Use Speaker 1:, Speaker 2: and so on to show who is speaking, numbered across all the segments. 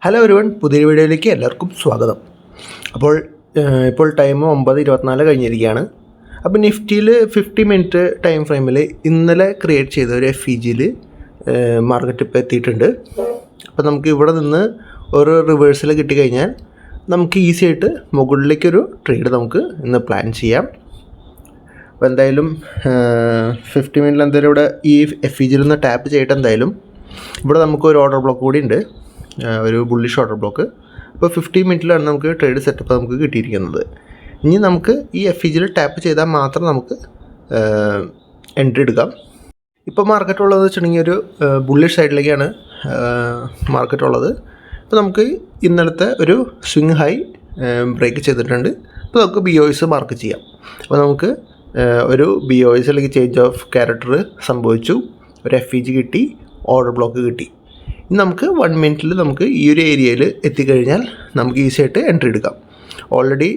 Speaker 1: Hello everyone, പുതിയൊരു വീഡിയോയിലേക്ക് എല്ലാവർക്കും സ്വാഗതം. ഇപ്പോൾ ടൈം 9:24 കഴിഞ്ഞിരിക്കുകയാണ്. അപ്പോൾ നിഫ്റ്റിയിൽ 50 മിനിറ്റ് ടൈം ഫ്രെയിമിൽ ഇന്നലെ ക്രിയേറ്റ് ചെയ്ത ഒരു FEGയിൽ മാർക്കറ്റ് ഇപ്പോൾ എത്തിയിട്ടുണ്ട്. അപ്പോൾ നമുക്ക് ഇവിടെ നിന്ന് ഒരു റിവേഴ്സൽ കിട്ടിക്കഴിഞ്ഞാൽ നമുക്ക് ഈസി ആയിട്ട് മുകളിലേക്കൊരു ട്രേഡ് നമുക്ക് ഇന്ന് പ്ലാൻ ചെയ്യാം. അപ്പോൾ എന്തായാലും 50 മിനിറ്റിൽ എന്തായാലും ഇവിടെ ഈ FEGയിൽ നിന്ന് ടാപ്പ് ചെയ്തിട്ട് എന്തായാലും ഇവിടെ നമുക്കൊരു ഓർഡർ ബ്ലോക്ക് കൂടി ഉണ്ട്, ഒരു ബുള്ളിഷ് ഓർഡർ ബ്ലോക്ക്. അപ്പോൾ 50 മിനിറ്റിലാണ് നമുക്ക് ട്രേഡ് സെറ്റപ്പ് നമുക്ക് കിട്ടിയിരിക്കുന്നത്. ഇനി നമുക്ക് ഈ FEGയിൽ ടാപ്പ് ചെയ്താൽ മാത്രം നമുക്ക് എൻട്രി എടുക്കാം. ഇപ്പോൾ മാർക്കറ്റ് ഉള്ളതെന്ന് വെച്ചിട്ടുണ്ടെങ്കിൽ ഒരു ബുള്ളിഷ് സൈഡിലേക്കാണ് മാർക്കറ്റ് ഉള്ളത്. അപ്പോൾ നമുക്ക് ഇന്നലത്തെ ഒരു സ്വിങ് ഹൈ ബ്രേക്ക് ചെയ്തിട്ടുണ്ട്. അപ്പോൾ നമുക്ക് BOS മാർക്ക് ചെയ്യാം. അപ്പോൾ നമുക്ക് ഒരു BOS അല്ലെങ്കിൽ ചേഞ്ച് ഓഫ് ക്യാരക്ടർ സംഭവിച്ചു, ഒരു FEG കിട്ടി, ഓർഡർ ബ്ലോക്ക് കിട്ടി. ഇനി നമുക്ക് 1 മിനിറ്റിൽ നമുക്ക് ഈ ഒരു ഏരിയയിൽ എത്തിക്കഴിഞ്ഞാൽ നമുക്ക് ഈസി ആയിട്ട് എൻട്രി എടുക്കാം. ഓൾറെഡി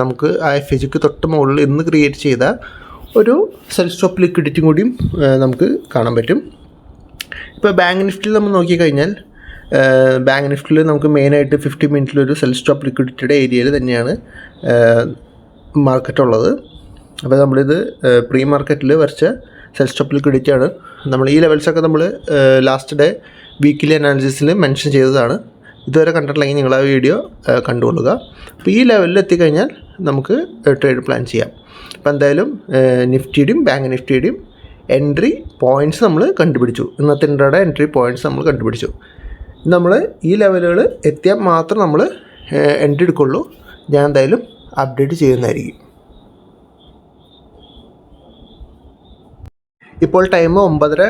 Speaker 1: നമുക്ക് ആ FEGക്ക് തൊട്ട് മുകളിൽ ഇന്ന് ക്രിയേറ്റ് ചെയ്ത ഒരു സെൽ സ്റ്റോപ്പ് ലിക്വിഡിറ്റിയും കൂടിയും നമുക്ക് കാണാൻ പറ്റും. ഇപ്പോൾ ബാങ്ക് നിഫ്റ്റിയിൽ നമ്മൾ നോക്കിക്കഴിഞ്ഞാൽ ബാങ്ക് നിഫ്റ്റിയിൽ നമുക്ക് മെയിനായിട്ട് 50 മിനിറ്റിലൊരു സെൽ സ്റ്റോപ്പ് ലിക്വിഡിറ്റിയുടെ ഏരിയയിൽ തന്നെയാണ് മാർക്കറ്റ് ഉള്ളത്. അപ്പോൾ നമ്മളിത് പ്രീ മാർക്കറ്റിൽ വരച്ച സെൽ സ്റ്റോപ്പ് ലിക്വിഡിറ്റിയാണ്. നമ്മൾ ഈ ലെവൽസൊക്കെ നമ്മൾ ലാസ്റ്റ് ഡേ വീക്കിലി അനാലിസിസിൽ മെൻഷൻ ചെയ്തതാണ്. ഇതുവരെ കണ്ടിട്ടില്ലെങ്കിൽ നിങ്ങൾ ആ വീഡിയോ കണ്ടുകൊള്ളുക. അപ്പോൾ ഈ ലെവലിൽ എത്തിക്കഴിഞ്ഞാൽ നമുക്ക് ട്രേഡ് പ്ലാൻ ചെയ്യാം. അപ്പോൾ എന്തായാലും നിഫ്റ്റിയുടെയും ബാങ്ക് നിഫ്റ്റിയുടെയും എൻട്രി പോയിൻറ്റ്സ് നമ്മൾ കണ്ടുപിടിച്ചു. ഇന്നത്തെ ഇൻട്രാഡേ എൻട്രി പോയിൻറ്റ്സ് നമ്മൾ കണ്ടുപിടിച്ചു. നമ്മൾ ഈ ലെവലുകൾ എത്തിയാൽ മാത്രം നമ്മൾ എൻട്രി എടുക്കുള്ളൂ. ഞാൻ എന്തായാലും അപ്ഡേറ്റ് ചെയ്യുന്നതായിരിക്കും. ഇപ്പോൾ ടൈം 9:30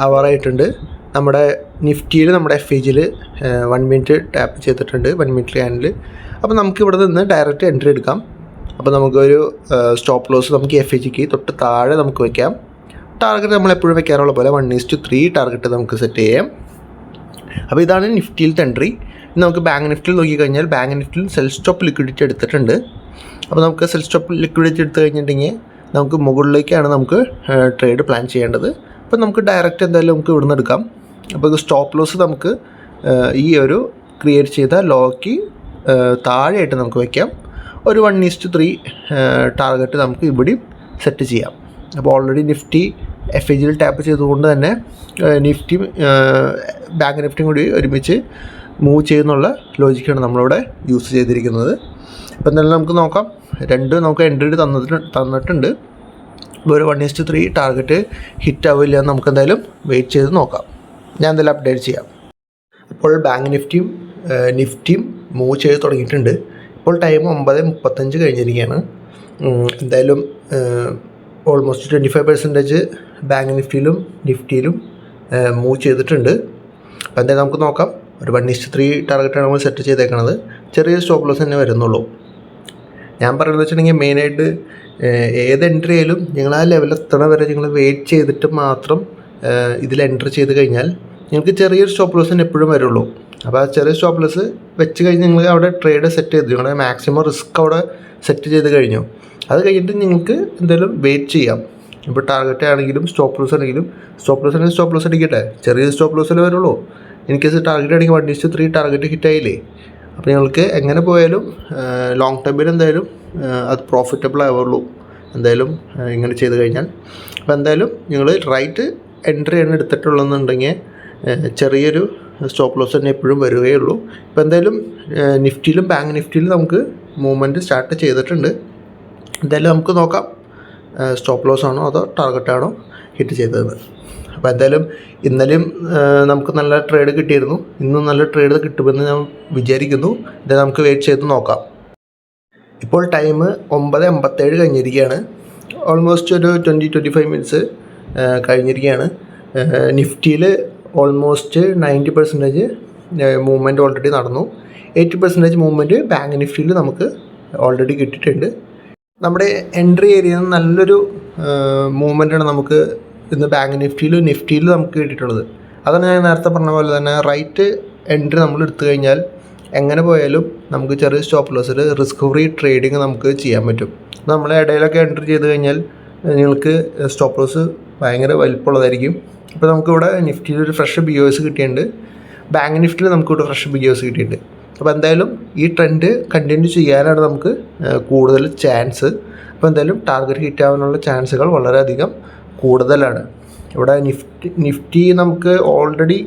Speaker 1: ആവാറായിട്ടുണ്ട്. നമ്മുടെ നിഫ്റ്റിയിൽ നമ്മുടെ FEGയിൽ 1 മിനിറ്റ് ടാപ്പ് ചെയ്തിട്ടുണ്ട്, 1 മിനിറ്റ് ക്യാൻഡിൽ. അപ്പോൾ നമുക്ക് ഇവിടെ നിന്ന് ഡയറക്റ്റ് എൻട്രി എടുക്കാം. അപ്പോൾ നമുക്കൊരു സ്റ്റോപ്പ് ലോസ് നമുക്ക് FEGക്ക് തൊട്ട് താഴെ നമുക്ക് വയ്ക്കാം. ടാർഗറ്റ് നമ്മൾ എപ്പോഴും വെക്കാറുള്ള പോലെ 1:3 ടാർഗറ്റ് നമുക്ക് സെറ്റ് ചെയ്യാം. അപ്പോൾ ഇതാണ് നിഫ്റ്റിയിലത്തെ എൻട്രി. നമുക്ക് ബാങ്ക് നിഫ്റ്റിയിൽ നോക്കിക്കഴിഞ്ഞാൽ ബാങ്ക് നിഫ്റ്റിയിൽ സെൽ സ്റ്റോപ്പ് ലിക്വിഡിറ്റി എടുത്തിട്ടുണ്ട്. അപ്പോൾ നമുക്ക് സെൽ സ്റ്റോപ്പ് ലിക്വിഡിറ്റി എടുത്തു കഴിഞ്ഞിട്ടുണ്ടെങ്കിൽ നമുക്ക് മുകളിലേക്കാണ് നമുക്ക് ട്രേഡ് പ്ലാൻ ചെയ്യേണ്ടത്. അപ്പോൾ നമുക്ക് ഡയറക്റ്റ് എന്തായാലും നമുക്ക് ഇവിടുന്ന് എടുക്കാം. അപ്പോൾ ഇത് സ്റ്റോപ്പ് ലോസ് നമുക്ക് ഈ ഒരു ക്രിയേറ്റ് ചെയ്ത ലോക്ക് താഴെയായിട്ട് നമുക്ക് വയ്ക്കാം. ഒരു 1:3 ടാർഗറ്റ് നമുക്ക് ഇവിടെയും സെറ്റ് ചെയ്യാം. അപ്പോൾ ഓൾറെഡി നിഫ്റ്റി FEGയിൽ ടാപ്പ് ചെയ്തുകൊണ്ട് തന്നെ നിഫ്റ്റി ബാങ്ക് നിഫ്റ്റിയും കൂടി ഒരുമിച്ച് മൂവ് ചെയ്യുന്നുള്ള ലോജിക്കാണ് നമ്മളിവിടെ യൂസ് ചെയ്തിരിക്കുന്നത്. അപ്പോൾ എന്തായാലും നമുക്ക് നോക്കാം. നമുക്ക് എൻട്രി തന്നിട്ടുണ്ട്. ഒരു 1:3 ടാർഗറ്റ് ഹിറ്റ് ആവില്ല എന്ന് നമുക്ക് എന്തായാലും വെയിറ്റ് ചെയ്ത് നോക്കാം. ഞാൻ എന്തായാലും അപ്ഡേറ്റ് ചെയ്യാം. അപ്പോൾ ബാങ്ക് നിഫ്റ്റിയും മൂവ് ചെയ്ത് തുടങ്ങിയിട്ടുണ്ട്. ഇപ്പോൾ ടൈം 9:35 കഴിഞ്ഞിരിക്കുകയാണ്. എന്തായാലും ഓൾമോസ്റ്റ് 25% ബാങ്ക് നിഫ്റ്റിയിലും മൂവ് ചെയ്തിട്ടുണ്ട്. അപ്പോൾ എന്തായാലും നമുക്ക് നോക്കാം. ഒരു 1:3 ടാർഗറ്റാണ് നമ്മൾ സെറ്റ് ചെയ്തേക്കുന്നത്. ചെറിയ സ്റ്റോപ്പ് ലോസ് തന്നെ വരുന്നുള്ളൂ. ഞാൻ പറയുന്നത് വെച്ചിട്ടുണ്ടെങ്കിൽ മെയിനായിട്ട് ഏത് എൻട്രി ആയാലും നിങ്ങൾ ആ ലെവലിൽ എത്തണ വരെ നിങ്ങൾ വെയിറ്റ് ചെയ്തിട്ട് മാത്രം ഇതിൽ എൻട്രി ചെയ്ത് കഴിഞ്ഞാൽ നിങ്ങൾക്ക് ചെറിയൊരു സ്റ്റോപ്പ് ലോസ് തന്നെ എപ്പോഴും വരുള്ളൂ. അപ്പോൾ ആ ചെറിയ സ്റ്റോപ്പ് ലോസ് വെച്ച് കഴിഞ്ഞ് നിങ്ങൾ അവിടെ ട്രേഡ് സെറ്റ് ചെയ്തു, നിങ്ങളുടെ മാക്സിമം റിസ്ക് അവിടെ സെറ്റ് ചെയ്ത് കഴിഞ്ഞു. അത് കഴിഞ്ഞിട്ട് നിങ്ങൾക്ക് എന്തായാലും വെയിറ്റ് ചെയ്യാം. ഇപ്പോൾ ടാർഗറ്റ് ആണെങ്കിലും സ്റ്റോപ്പ് ലോസ് ആണെങ്കിലും സ്റ്റോപ്പ് ലോസ് അടിക്കട്ടെ, ചെറിയ സ്റ്റോപ്പ് ലോസല്ലേ വരുള്ളൂ. ഇൻ കേസ് ടാർഗറ്റ് ആണെങ്കിൽ 1:3 ടാർഗറ്റ് ഹിറ്റായില്ലേ. അപ്പോൾ നിങ്ങൾക്ക് എങ്ങനെ പോയാലും ലോങ് ടൈമിൽ എന്തായാലും അത് പ്രോഫിറ്റബിൾ ആവുള്ളൂ എന്തായാലും ഇങ്ങനെ ചെയ്ത് കഴിഞ്ഞാൽ. അപ്പോൾ എന്തായാലും നിങ്ങൾ റൈറ്റ് എൻട്രിയാണ് എടുത്തിട്ടുള്ളതെന്നുണ്ടെങ്കിൽ ചെറിയൊരു സ്റ്റോപ്പ് ലോസ് തന്നെ എപ്പോഴും വരികയുള്ളൂ. ഇപ്പോൾ എന്തായാലും നിഫ്റ്റിയിലും ബാങ്ക് നിഫ്റ്റിയിലും നമുക്ക് മൂവ്മെൻറ്റ് സ്റ്റാർട്ട് ചെയ്തിട്ടുണ്ട്. എന്തായാലും നമുക്ക് നോക്കാം സ്റ്റോപ്പ് ലോസ് ആണോ അതോ ടാർഗറ്റാണോ ഹിറ്റ് ചെയ്തത്. അപ്പോൾ എന്തായാലും ഇന്നലെയും നമുക്ക് നല്ല ട്രേഡ് കിട്ടിയിരുന്നു, ഇന്നും നല്ല ട്രേഡ് കിട്ടുമെന്ന് ഞാൻ വിചാരിക്കുന്നു. ഇത് നമുക്ക് വെയിറ്റ് ചെയ്ത് നോക്കാം. ഇപ്പോൾ ടൈം 9:57 കഴിഞ്ഞിരിക്കുകയാണ്. ഓൾമോസ്റ്റ് ഒരു 20-25 മിനിറ്റ്സ് കഴിഞ്ഞിരിക്കുകയാണ്. നിഫ്റ്റിയിൽ ഓൾമോസ്റ്റ് 90% മൂവ്മെൻറ്റ് ഓൾറെഡി നടന്നു. 80% മൂവ്മെൻറ്റ് ബാങ്ക് നിഫ്റ്റിയിൽ നമുക്ക് ഓൾറെഡി കിട്ടിയിട്ടുണ്ട്. നമ്മുടെ എൻട്രി ഏരിയയിൽ നിന്ന് നല്ലൊരു മൂവ്മെൻറ്റാണ് നമുക്ക് ഇന്ന് ബാങ്ക് നിഫ്റ്റിയിലും നമുക്ക് കിട്ടിയിട്ടുള്ളത്. അതാണ് ഞാൻ നേരത്തെ പറഞ്ഞ പോലെ തന്നെ റൈറ്റ് എൻട്രി നമ്മൾ എടുത്തു കഴിഞ്ഞാൽ എങ്ങനെ പോയാലും നമുക്ക് ചെറിയ സ്റ്റോപ്പ് ലോസിൽ റിസ്ക് ഫ്രീ ട്രേഡിങ് നമുക്ക് ചെയ്യാൻ പറ്റും. നമ്മൾ ഇടയിലൊക്കെ എൻട്രി ചെയ്ത് കഴിഞ്ഞാൽ നിങ്ങൾക്ക് സ്റ്റോപ്പ് ലോസ് ഭയങ്കര വലിപ്പമുള്ളതായിരിക്കും. ഇപ്പോൾ നമുക്കിവിടെ നിഫ്റ്റിയിൽ ഒരു ഫ്രഷ് BOS കിട്ടിയിട്ടുണ്ട്. ബാങ്ക് നിഫ്റ്റിയിൽ നമുക്കിവിടെ ഫ്രഷ് BOS കിട്ടിയിട്ടുണ്ട്. അപ്പോൾ എന്തായാലും ഈ ട്രെൻഡ് കണ്ടിന്യൂ ചെയ്യാനാണ് നമുക്ക് കൂടുതൽ ചാൻസ്. അപ്പോൾ എന്തായാലും ടാർഗറ്റ് ഹിറ്റ് ആവാനുള്ള ചാൻസുകൾ വളരെയധികം കൂടുതലാണ്. ഇവിടെ നിഫ്റ്റി നമുക്ക് ഓൾറെഡി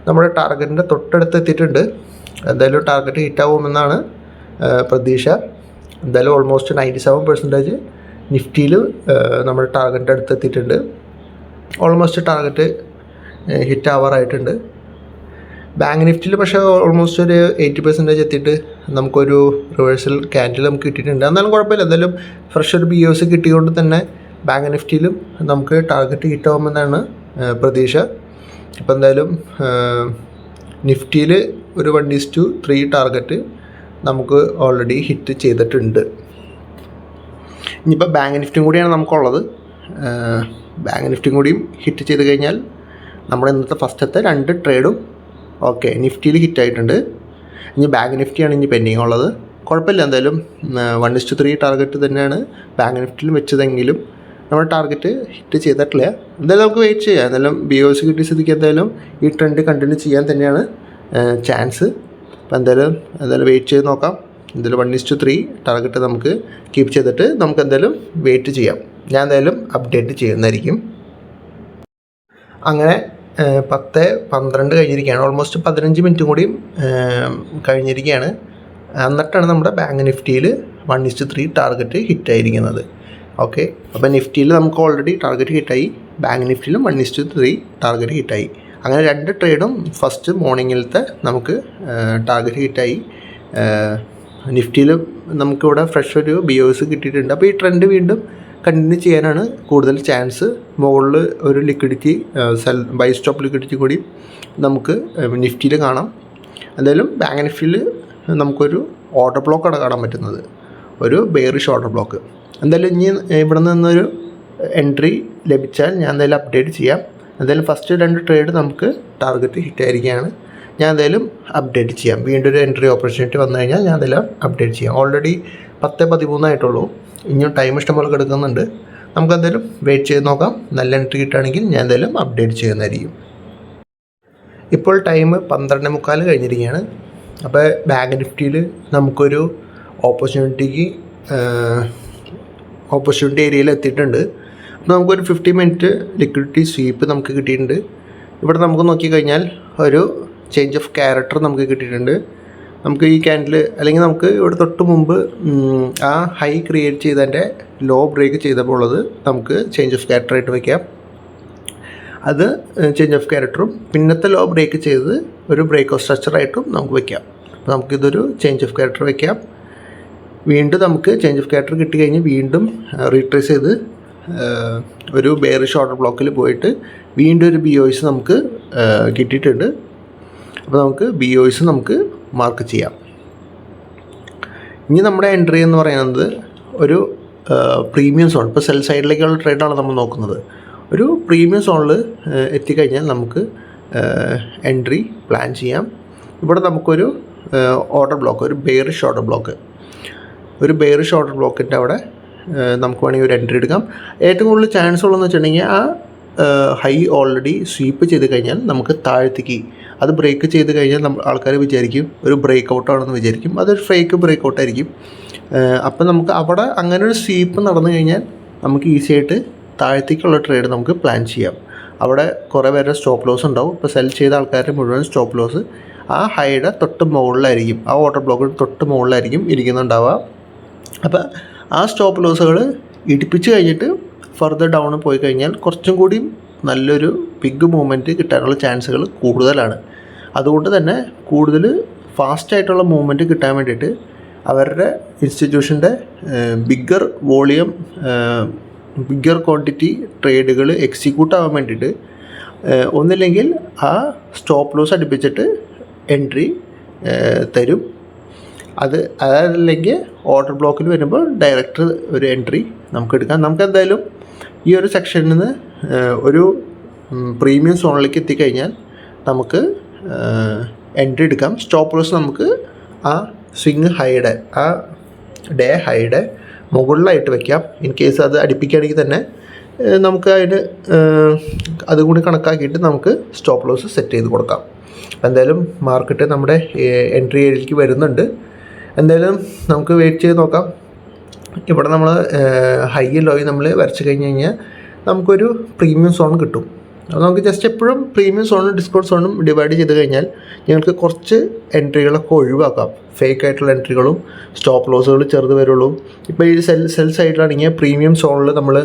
Speaker 1: നമ്മുടെ ടാർഗറ്റിൻ്റെ തൊട്ടടുത്ത് എത്തിയിട്ടുണ്ട്. എന്തായാലും ടാർഗറ്റ് ഹിറ്റ് ആവുമെന്നാണ് പ്രതീക്ഷ. എന്തായാലും ഓൾമോസ്റ്റ് 97% നിഫ്റ്റിയിൽ നമ്മുടെ ടാർഗറ്റിൻ്റെ അടുത്ത് എത്തിയിട്ടുണ്ട്. ഓൾമോസ്റ്റ് ടാർഗറ്റ് ഹിറ്റ് ആവാറായിട്ടുണ്ട്. ബാങ്ക് നിഫ്റ്റിയിൽ പക്ഷേ ഓൾമോസ്റ്റ് ഒരു 80% എത്തിയിട്ട് നമുക്കൊരു റിവേഴ്സൽ ക്യാൻഡിൽ നമുക്ക് കിട്ടിയിട്ടുണ്ട്. എന്നാലും കുഴപ്പമില്ല. എന്തായാലും ഫ്രഷ് ഒരു BOS കിട്ടിയതുകൊണ്ട് തന്നെ ബാങ്ക് നിഫ്റ്റിയിലും നമുക്ക് ടാർഗറ്റ് ഹിറ്റ് ആവുമെന്നാണ് പ്രതീക്ഷ. അപ്പോൾ എന്തായാലും നിഫ്റ്റിയിൽ ഒരു 1:3 ടാർഗറ്റ് നമുക്ക് ഓൾറെഡി ഹിറ്റ് ചെയ്തിട്ടുണ്ട്. ഇനിയിപ്പോൾ ബാങ്ക് നിഫ്റ്റിയും കൂടിയാണ് നമുക്കുള്ളത്. ബാങ്ക് നിഫ്റ്റിയും കൂടിയും ഹിറ്റ് ചെയ്ത് കഴിഞ്ഞാൽ നമ്മുടെ ഇന്നത്തെ ഫസ്റ്റത്തെ 2 ട്രേഡും ഓക്കെ നിഫ്റ്റിയിൽ ഹിറ്റായിട്ടുണ്ട്. ഇനി ബാങ്ക് നിഫ്റ്റിയാണ് ഇനി പെൻഡിങ് ഉള്ളത്. കുഴപ്പമില്ല. എന്തായാലും 1:3 ടാർഗറ്റ് തന്നെയാണ് ബാങ്ക് നിഫ്റ്റിയിൽ വെച്ചതെങ്കിലും നമ്മുടെ ടാർഗറ്റ് ഹിറ്റ് ചെയ്തിട്ടില്ല. എന്തായാലും നമുക്ക് വെയിറ്റ് ചെയ്യാം. എന്തായാലും BOS കിട്ടിയ സ്ഥിതിക്ക് എന്തായാലും ഈ ട്രെൻഡ് കണ്ടിന്യൂ ചെയ്യാൻ തന്നെയാണ് ചാൻസ്. അപ്പോൾ എന്തായാലും വെയിറ്റ് ചെയ്ത് നോക്കാം. എന്തായാലും 1:3 ടാർഗറ്റ് നമുക്ക് കീപ്പ് ചെയ്തിട്ട് നമുക്ക് എന്തായാലും വെയിറ്റ് ചെയ്യാം. ഞാൻ എന്തായാലും അപ്ഡേറ്റ് ചെയ്യുന്നതായിരിക്കും. അങ്ങനെ 10:12 കഴിഞ്ഞിരിക്കുകയാണ്. ഓൾമോസ്റ്റ് 15 മിനിറ്റും കൂടിയും കഴിഞ്ഞിരിക്കുകയാണ്. എന്നിട്ടാണ് നമ്മുടെ ബാങ്ക് നിഫ്റ്റിയിൽ 1:3 ടാർഗറ്റ് ഹിറ്റായിരിക്കുന്നത്. ഓക്കെ, അപ്പോൾ നിഫ്റ്റിയിൽ നമുക്ക് ഓൾറെഡി ടാർഗറ്റ് ഹിറ്റായി, ബാങ്ക് നിഫ്റ്റിയിലും 1:3 ടാർഗറ്റ് ഹിറ്റായി. അങ്ങനെ 2 ട്രേഡും ഫസ്റ്റ് മോർണിംഗിലത്തെ നമുക്ക് ടാർഗറ്റ് ഹിറ്റായി. നിഫ്റ്റിയിൽ നമുക്കിവിടെ ഫ്രഷ് ഒരു BOS കിട്ടിയിട്ടുണ്ട്. അപ്പോൾ ഈ ട്രെൻഡ് വീണ്ടും കണ്ടിന്യൂ ചെയ്യാനാണ് കൂടുതൽ ചാൻസ്. മുകളിൽ ഒരു ലിക്വിഡിറ്റി ബൈ സ്റ്റോപ്പ് ലിക്വിഡിറ്റി കൂടി നമുക്ക് നിഫ്റ്റിയിൽ കാണാം. എന്തായാലും ബാങ്ക് നിഫ്റ്റിയിൽ നമുക്കൊരു ഓർഡർ ബ്ലോക്കാണ് കാണാൻ പറ്റുന്നത്, ഒരു ബെയറിഷ് ഓർഡർ ബ്ലോക്ക്. എന്തായാലും ഇനി ഇവിടെ നിന്നൊരു എൻട്രി ലഭിച്ചാൽ ഞാൻ എന്തായാലും അപ്ഡേറ്റ് ചെയ്യാം. എന്തായാലും ഫസ്റ്റ് 2 ട്രേഡ് നമുക്ക് ടാർഗറ്റ് ഹിറ്റായിരിക്കുകയാണ്. ഞാൻ എന്തായാലും അപ്ഡേറ്റ് ചെയ്യാം. വീണ്ടും ഒരു എൻട്രി ഓപ്പർച്യൂണിറ്റി വന്നു കഴിഞ്ഞാൽ ഞാൻ എന്തായാലും അപ്ഡേറ്റ് ചെയ്യാം. ഓൾറെഡി 10:13 ആയിട്ടുള്ളൂ. ഇനിയും ടൈം ഇഷ്ടംപോലെ കിടക്കുന്നുണ്ട്. നമുക്ക് എന്തായാലും വെയിറ്റ് ചെയ്ത് നോക്കാം. നല്ല എൻട്രി കിട്ടുകയാണെങ്കിൽ ഞാൻ എന്തായാലും അപ്ഡേറ്റ് ചെയ്യുന്നതായിരിക്കും. ഇപ്പോൾ ടൈം 12:45 കഴിഞ്ഞിരിക്കുകയാണ്. അപ്പോൾ ബാങ്ക് നിഫ്റ്റിയിൽ നമുക്കൊരു ഓപ്പർച്യൂണിറ്റി ഏരിയയിൽ എത്തിയിട്ടുണ്ട്. അപ്പോൾ നമുക്കൊരു 50 മിനിറ്റ് ലിക്വിഡിറ്റി സ്വീപ്പ് നമുക്ക് കിട്ടിയിട്ടുണ്ട്. ഇവിടെ നമുക്ക് നോക്കിക്കഴിഞ്ഞാൽ ഒരു ചേഞ്ച് ഓഫ് ക്യാരക്ടർ നമുക്ക് കിട്ടിയിട്ടുണ്ട്. നമുക്ക് ഈ ക്യാൻഡിൽ അല്ലെങ്കിൽ നമുക്ക് ഇവിടെ തൊട്ട് മുമ്പ് ആ ഹൈ ക്രിയേറ്റ് ചെയ്തതിൻ്റെ ലോ ബ്രേക്ക് ചെയ്തപ്പോൾ ഉള്ളത് നമുക്ക് ചേഞ്ച് ഓഫ് ക്യാരക്ടറായിട്ട് വയ്ക്കാം. അത് ചേഞ്ച് ഓഫ് ക്യാരക്ടറും പിന്നത്തെ ലോ ബ്രേക്ക് ചെയ്ത് ഒരു ബ്രേക്ക് ഓഫ് സ്ട്രക്ചറായിട്ടും നമുക്ക് വയ്ക്കാം. അപ്പോൾ നമുക്കിതൊരു ചേഞ്ച് ഓഫ് ക്യാരക്ടർ വയ്ക്കാം. വീണ്ടും നമുക്ക് ചേഞ്ച് ഓഫ് ക്യാരക്ടർ കിട്ടി കഴിഞ്ഞ് വീണ്ടും റീട്രേസ് ചെയ്ത് ഒരു ബെയറിഷ് ഓർഡർ ബ്ലോക്കിൽ പോയിട്ട് വീണ്ടും ഒരു BOS നമുക്ക് കിട്ടിയിട്ടുണ്ട്. അപ്പോൾ നമുക്ക് BOS നമുക്ക് മാർക്ക് ചെയ്യാം. ഇനി നമ്മുടെ എൻട്രി എന്ന് പറയുന്നത് ഒരു പ്രീമിയം സോൺ, ഇപ്പോൾ സെൽ സൈഡിലേക്കുള്ള ട്രേഡാണ് നമ്മൾ നോക്കുന്നത്. ഒരു പ്രീമിയം സോണിൽ എത്തിക്കഴിഞ്ഞാൽ നമുക്ക് എൻട്രി പ്ലാൻ ചെയ്യാം. ഇവിടെ നമുക്കൊരു ഓർഡർ ബ്ലോക്ക്, ഒരു ബെയറിഷ് ഓർഡർ ബ്ലോക്കിൻ്റെ അവിടെ നമുക്ക് വേണമെങ്കിൽ ഒരു എൻട്രി എടുക്കാം. ഏറ്റവും കൂടുതൽ ചാൻസ് ഉള്ളതെന്ന് വെച്ചിട്ടുണ്ടെങ്കിൽ ആ ഹൈ ഓൾറെഡി സ്വീപ്പ് ചെയ്ത് കഴിഞ്ഞാൽ നമുക്ക് താഴത്തേക്ക് അത് ബ്രേക്ക് ചെയ്ത് കഴിഞ്ഞാൽ ആൾക്കാർ വിചാരിക്കും ഒരു ബ്രേക്ക് ഔട്ടാണെന്ന് വിചാരിക്കും. അതൊരു ഫേക്ക് ബ്രേക്ക് ഔട്ടായിരിക്കും. അപ്പം നമുക്ക് അവിടെ അങ്ങനെ ഒരു സ്വീപ്പ് നടന്നു കഴിഞ്ഞാൽ നമുക്ക് ഈസി ആയിട്ട് താഴത്തേക്കുള്ള ട്രേഡ് നമുക്ക് പ്ലാൻ ചെയ്യാം. അവിടെ കുറേ പേരുടെ സ്റ്റോപ്പ് ലോസ് ഉണ്ടാവും. ഇപ്പോൾ സെൽ ചെയ്ത ആൾക്കാരുടെ മുഴുവൻ സ്റ്റോപ്പ് ലോസ് ആ ഹൈയുടെ തൊട്ട് മുകളിലായിരിക്കും, ആ ഓർഡർ ബ്ലോക്കിന് തൊട്ട് മുകളിലായിരിക്കും ഇരിക്കുന്നുണ്ടാവുക. അപ്പോൾ ആ സ്റ്റോപ്പ് ലോസുകൾ ഇടിപ്പിച്ച് കഴിഞ്ഞിട്ട് ഫർദർ ഡൗൺ പോയി കഴിഞ്ഞാൽ കുറച്ചും കൂടി നല്ലൊരു ബിഗ് മൂവ്മെൻറ്റ് കിട്ടാനുള്ള ചാൻസുകൾ കൂടുതലാണ്. അതുകൊണ്ട് തന്നെ കൂടുതൽ ഫാസ്റ്റായിട്ടുള്ള മൂവ്മെൻറ്റ് കിട്ടാൻ വേണ്ടിയിട്ട് അവരുടെ ഇൻസ്റ്റിറ്റ്യൂഷൻ്റെ ബിഗ്ഗർ വോളിയം ബിഗ്ഗർ ക്വാണ്ടിറ്റി ട്രേഡുകൾ എക്സിക്യൂട്ട് ആവാൻ വേണ്ടിയിട്ട് ഒന്നില്ലെങ്കിൽ ആ സ്റ്റോപ്പ് ലോസ് അടുപ്പിച്ചിട്ട് എൻട്രി തരും. അതല്ലെങ്കിൽ ഓർഡർ ബ്ലോക്കിൽ വരുമ്പോൾ ഡയറക്റ്റ് ഒരു എൻട്രി നമുക്ക് എടുക്കാം. നമുക്ക് എന്തായാലും ഈ ഒരു സെക്ഷനിൽ നിന്ന് ഒരു പ്രീമിയം സോണിലേക്ക് എത്തിക്കഴിഞ്ഞാൽ നമുക്ക് എൻട്രി എടുക്കാം. സ്റ്റോപ്പ് ലോസ് നമുക്ക് ആ സ്വിങ് ഹൈയുടെ ആ ഡേ ഹൈയുടെ മുകളിലായിട്ട് വയ്ക്കാം. ഇൻ കേസ് അത് അടുപ്പിക്കുകയാണെങ്കിൽ തന്നെ നമുക്ക് അതിന് അതുകൂടി കണക്കാക്കിയിട്ട് നമുക്ക് സ്റ്റോപ്പ് ലോസ് സെറ്റ് ചെയ്ത് കൊടുക്കാം. എന്തായാലും മാർക്കറ്റ് നമ്മുടെ എൻട്രി ഏരിയയിലേക്ക് വരുന്നുണ്ട്. എന്തായാലും നമുക്ക് വെയിറ്റ് ചെയ്ത് നോക്കാം. ഇവിടെ നമ്മൾ ഹൈ ലോയും നമ്മൾ വരച്ച് കഴിഞ്ഞ് കഴിഞ്ഞാൽ നമുക്കൊരു പ്രീമിയം സോൺ കിട്ടും. അപ്പോൾ നമുക്ക് ജസ്റ്റ് എപ്പോഴും പ്രീമിയം സോണും ഡിസ്കൗണ്ട് സോണും ഡിവൈഡ് ചെയ്ത് കഴിഞ്ഞാൽ നിങ്ങൾക്ക് കുറച്ച് എൻട്രികളൊക്കെ ഒഴിവാക്കാം. ഫേക്ക് ആയിട്ടുള്ള എൻട്രികളും സ്റ്റോപ്പ് ലോസുകൾ ചെറുത് വരുള്ളൂ. ഇപ്പോൾ ഈ സെൽ സൈഡിലാണെങ്കിൽ പ്രീമിയം സോണിൽ നമ്മൾ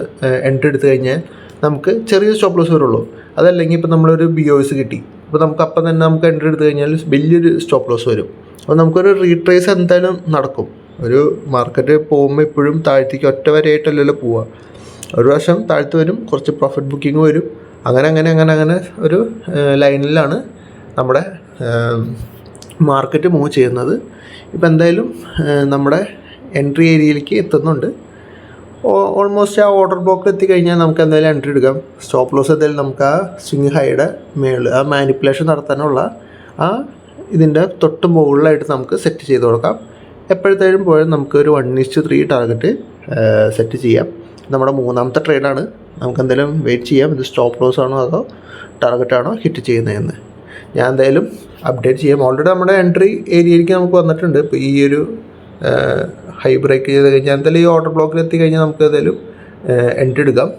Speaker 1: എൻട്രി എടുത്തു കഴിഞ്ഞാൽ നമുക്ക് ചെറിയ സ്റ്റോപ്പ് ലോസ് വരുള്ളൂ. അതല്ലെങ്കിൽ ഇപ്പോൾ നമ്മളൊരു BOS കിട്ടി, അപ്പോൾ നമുക്ക് അപ്പം തന്നെ നമുക്ക് എൻട്രി എടുത്തു കഴിഞ്ഞാൽ വലിയൊരു സ്റ്റോപ്പ് ലോസ് വരും. അപ്പോൾ നമുക്കൊരു റീട്രേസ് എന്തായാലും നടക്കും. ഒരു മാർക്കറ്റ് പോകുമ്പോൾ എപ്പോഴും താഴത്തേക്ക് ഒറ്റ വരെയായിട്ടല്ലല്ലോ പോവുക. ഒരു വർഷം താഴ്ത്ത് വരും, കുറച്ച് പ്രോഫിറ്റ് ബുക്കിംഗ് വരും, അങ്ങനെ ഒരു ലൈനിലാണ് നമ്മുടെ മാർക്കറ്റ് മൂവ് ചെയ്യുന്നത്. ഇപ്പോൾ എന്തായാലും നമ്മുടെ എൻട്രി ഏരിയയിലേക്ക് എത്തുന്നുണ്ട്. ഓൾമോസ്റ്റ് ആ ഓർഡർ ബ്ലോക്കിൽ എത്തിക്കഴിഞ്ഞാൽ നമുക്ക് എന്തായാലും എൻട്രി എടുക്കാം. സ്റ്റോപ്പ് ലോസ് എന്തായാലും നമുക്ക് ആ സ്വിങ് ഹൈയുടെ മേളിൽ ആ മാനിപ്പുലേഷൻ നടത്താനുള്ള ആ ഇതിൻ്റെ തൊട്ട് മുകളിലായിട്ട് നമുക്ക് സെറ്റ് ചെയ്ത് കൊടുക്കാം. എപ്പോഴത്തേക്കും പോയാലും നമുക്ക് ഒരു 1:3 ടാർഗറ്റ് സെറ്റ് ചെയ്യാം. നമ്മുടെ മൂന്നാമത്തെ ട്രേഡാണ്. നമുക്ക് എന്തായാലും വെയിറ്റ് ചെയ്യാം, ഇത് സ്റ്റോപ്പ് ലോസ് ആണോ അതോ ടാർഗറ്റാണോ ഹിറ്റ് ചെയ്യുന്നതെന്ന് ഞാൻ എന്തായാലും അപ്ഡേറ്റ് ചെയ്യാം. ഓൾറെഡി നമ്മുടെ എൻട്രി ഏരിയയിലേക്ക് നമുക്ക് വന്നിട്ടുണ്ട്. ഇപ്പോൾ ഈ ഒരു ഹൈ ബ്രേക്ക് ചെയ്ത് കഴിഞ്ഞാൽ എന്തായാലും ഈ ഓർഡർ ബ്ലോക്കിൽ എത്തിക്കഴിഞ്ഞാൽ നമുക്ക് എന്തായാലും എൻട്രി എടുക്കാം.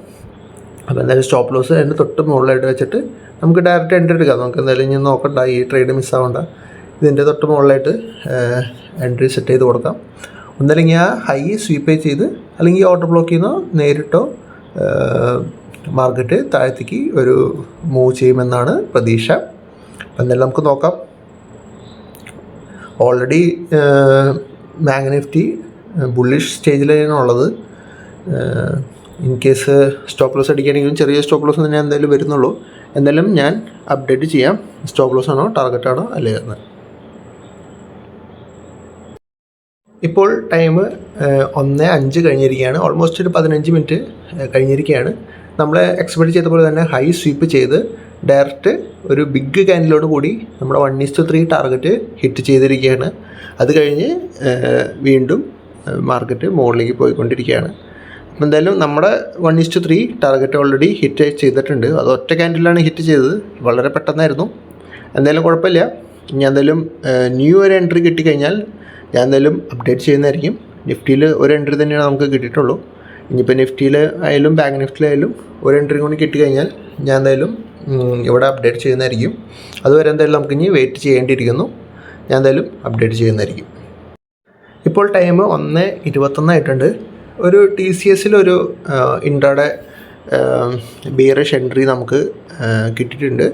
Speaker 1: അപ്പോൾ എന്തായാലും സ്റ്റോപ്പ് ലോസ് അതിൻ്റെ തൊട്ട് മുകളിലായിട്ട് വെച്ചിട്ട് നമുക്ക് ഡയറക്റ്റ് എൻട്രി എടുക്കാം. നമുക്ക് എന്തായാലും ഇനി നോക്കണ്ട, ഈ ട്രേഡ് മിസ്സാവണ്ട. ഇതിൻ്റെ തൊട്ട് മുകളിലായിട്ട് എൻട്രി സെറ്റ് ചെയ്ത് കൊടുക്കാം. ഒന്നല്ലെങ്കിൽ ആ ഹൈ സ്വീപ്പ് ചെയ്ത് അല്ലെങ്കിൽ ഓർഡർ ബ്ലോക്ക് ചെയ്യുന്നോ നേരിട്ടോ മാർക്കറ്റ് താഴത്തേക്ക് ഒരു മൂവ് ചെയ്യുമെന്നാണ് പ്രതീക്ഷ. എന്തായാലും നമുക്ക് നോക്കാം. ഓൾറെഡി ബാങ്ക് നിഫ്റ്റി ബുള്ളിഷ് സ്റ്റേജിലാണ് ഉള്ളത്. ഇൻ കേസ് സ്റ്റോപ്പ് ലോസ് അടിക്കുകയാണെങ്കിലും ചെറിയ സ്റ്റോപ്പ് ലോസ് തന്നെ എന്തായാലും വരുന്നുള്ളൂ. എന്തായാലും ഞാൻ അപ്ഡേറ്റ് ചെയ്യാം, സ്റ്റോപ്പ് ലോസ് ആണോ ടാർഗറ്റാണോ അല്ലേ എന്ന്. ഇപ്പോൾ ടൈം 1:05 കഴിഞ്ഞിരിക്കുകയാണ്. ഓൾമോസ്റ്റ് ഒരു 15 മിനിറ്റ് കഴിഞ്ഞിരിക്കുകയാണ്. നമ്മൾ എക്സ്പെക്ട് ചെയ്ത പോലെ തന്നെ ഹൈ സ്വീപ്പ് ചെയ്ത് ഡയറക്റ്റ് ഒരു ബിഗ് ക്യാൻഡിലോട് കൂടി നമ്മുടെ 1:3 ടാർഗറ്റ് ഹിറ്റ് ചെയ്തിരിക്കുകയാണ്. അത് കഴിഞ്ഞ് വീണ്ടും മാർക്കറ്റ് മുകളിലേക്ക് പോയിക്കൊണ്ടിരിക്കുകയാണ്. അപ്പോൾ എന്തായാലും നമ്മുടെ 1:3 ടാർഗറ്റ് ഓൾറെഡി ഹിറ്റ് ചെയ്തിട്ടുണ്ട്. അത് ഒറ്റ ക്യാൻഡിലാണ് ഹിറ്റ് ചെയ്തത്, വളരെ പെട്ടെന്നായിരുന്നു. എന്തായാലും കുഴപ്പമില്ല. ഞാൻ എന്തായാലും ന്യൂ ഒരു എൻട്രി കിട്ടിക്കഴിഞ്ഞാൽ ഞാൻ എന്തായാലും അപ്ഡേറ്റ് ചെയ്യുന്നതായിരിക്കും. നിഫ്റ്റിയിൽ ഒരു എൻട്രി തന്നെയാണ് നമുക്ക് കിട്ടിയിട്ടുള്ളൂ. ഇനിയിപ്പോൾ നിഫ്റ്റിയിൽ ആയാലും ബാങ്ക് നിഫ്റ്റിയിലായാലും ഒരു എൻട്രി കൂടി കിട്ടിക്കഴിഞ്ഞാൽ ഞാൻ എന്തായാലും ഇവിടെ അപ്ഡേറ്റ് ചെയ്യുന്നതായിരിക്കും. അതുവരെ എന്തായാലും നമുക്ക് ഇനി വെയിറ്റ് ചെയ്യേണ്ടിയിരിക്കുന്നു. ഞാൻ എന്തായാലും അപ്ഡേറ്റ് ചെയ്യുന്നതായിരിക്കും. ഇപ്പോൾ ടൈം 1:21 ആയിട്ടുണ്ട്. ഒരു TCSൽ ഒരു ഇൻട്രാഡേ ബിയറിഷ് എൻട്രി നമുക്ക് കിട്ടിയിട്ടുണ്ട്.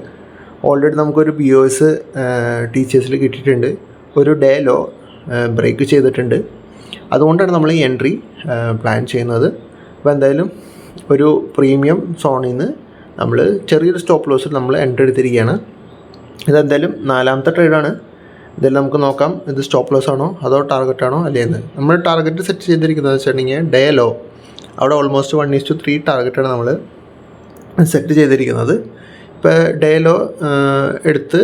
Speaker 1: ഓൾറെഡി നമുക്കൊരു BOS TCSൽ കിട്ടിയിട്ടുണ്ട്. ഒരു ഡേ ലോ ബ്രേക്ക് ചെയ്തിട്ടുണ്ട്. അതുകൊണ്ടാണ് നമ്മൾ ഈ എൻട്രി പ്ലാൻ ചെയ്യുന്നത്. അപ്പോൾ എന്തായാലും ഒരു പ്രീമിയം സോണിൽ നിന്ന് നമ്മൾ ചെറിയൊരു സ്റ്റോപ്പ് ലോസിൽ നമ്മൾ എൻട്രി എടുത്തിരിക്കുകയാണ്. ഇതെന്തായാലും 4ാമത്തെ ട്രേഡാണ്. ഇതെല്ലാം നമുക്ക് നോക്കാം, ഇത് സ്റ്റോപ്പ് ലോസ് ആണോ അതോ ടാർഗറ്റാണോ അല്ലേന്ന്. നമ്മൾ ടാർഗറ്റ് സെറ്റ് ചെയ്തിരിക്കുന്നത് വെച്ചിട്ടുണ്ടെങ്കിൽ ഡേ ലോ അവിടെ ഓൾമോസ്റ്റ് 1:3 ടാർഗറ്റാണ് നമ്മൾ സെറ്റ് ചെയ്തിരിക്കുന്നത്. ഇപ്പോൾ ഡേ ലോ എടുത്ത്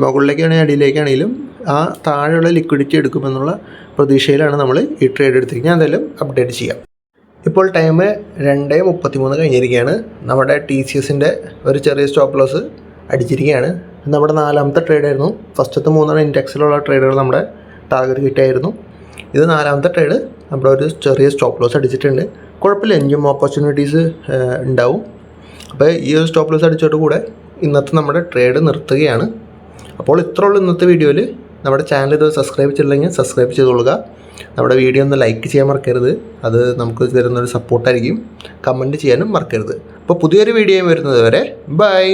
Speaker 1: മുകളിലേക്കാണെങ്കിലും അടിയിലേക്കാണെങ്കിലും ആ താഴെയുള്ള ലിക്വിഡിറ്റി എടുക്കുമെന്നുള്ള പ്രതീക്ഷയിലാണ് നമ്മൾ ഈ ട്രേഡ് എടുത്തിരിക്കുന്നത്. ഞാൻ എന്തായാലും അപ്ഡേറ്റ് ചെയ്യാം. ഇപ്പോൾ ടൈം 2:33 കഴിഞ്ഞിരിക്കുകയാണ്. നമ്മുടെ TCSൻ്റെ ഒരു ചെറിയ സ്റ്റോപ്പ് ലോസ് അടിച്ചിരിക്കുകയാണ്. നമ്മുടെ 4ാമത്തെ ട്രേഡായിരുന്നു. ഫസ്റ്റത്തെ 3 ഇൻഡെക്സിലുള്ള ട്രേഡുകൾ നമ്മുടെ ടാർഗറ്റ് കിട്ടായിരുന്നു. ഇത് 4ാമത്തെ ട്രേഡ് നമ്മുടെ ഒരു ചെറിയ സ്റ്റോപ്പ് ലോസ് അടിച്ചിട്ടുണ്ട്. കുഴപ്പമില്ല, ഇനിയും ഓപ്പർച്യൂണിറ്റീസ് ഉണ്ടാവും. അപ്പോൾ ഈ ഒരു സ്റ്റോപ്പ് ലോസ് അടിച്ചോട്ട് കൂടെ ഇന്നത്തെ നമ്മുടെ ട്രേഡ് നിർത്തുകയാണ്. അപ്പോൾ ഇത്ര ഉള്ളൂ ഇന്നത്തെ വീഡിയോയിൽ. നമ്മുടെ ചാനൽ ഇത് സബ്സ്ക്രൈബ് ചെയ്തില്ലെങ്കിൽ സബ്സ്ക്രൈബ് ചെയ്തോളുക. നമ്മുടെ വീഡിയോ ഒന്ന് ലൈക്ക് ചെയ്യാൻ മറക്കരുത്, അത് നമുക്ക് തരുന്നൊരു സപ്പോർട്ടായിരിക്കും. കമൻറ്റ് ചെയ്യാനും മറക്കരുത്. അപ്പോൾ പുതിയൊരു വീഡിയോ വരുന്നത് വരെ ബൈ.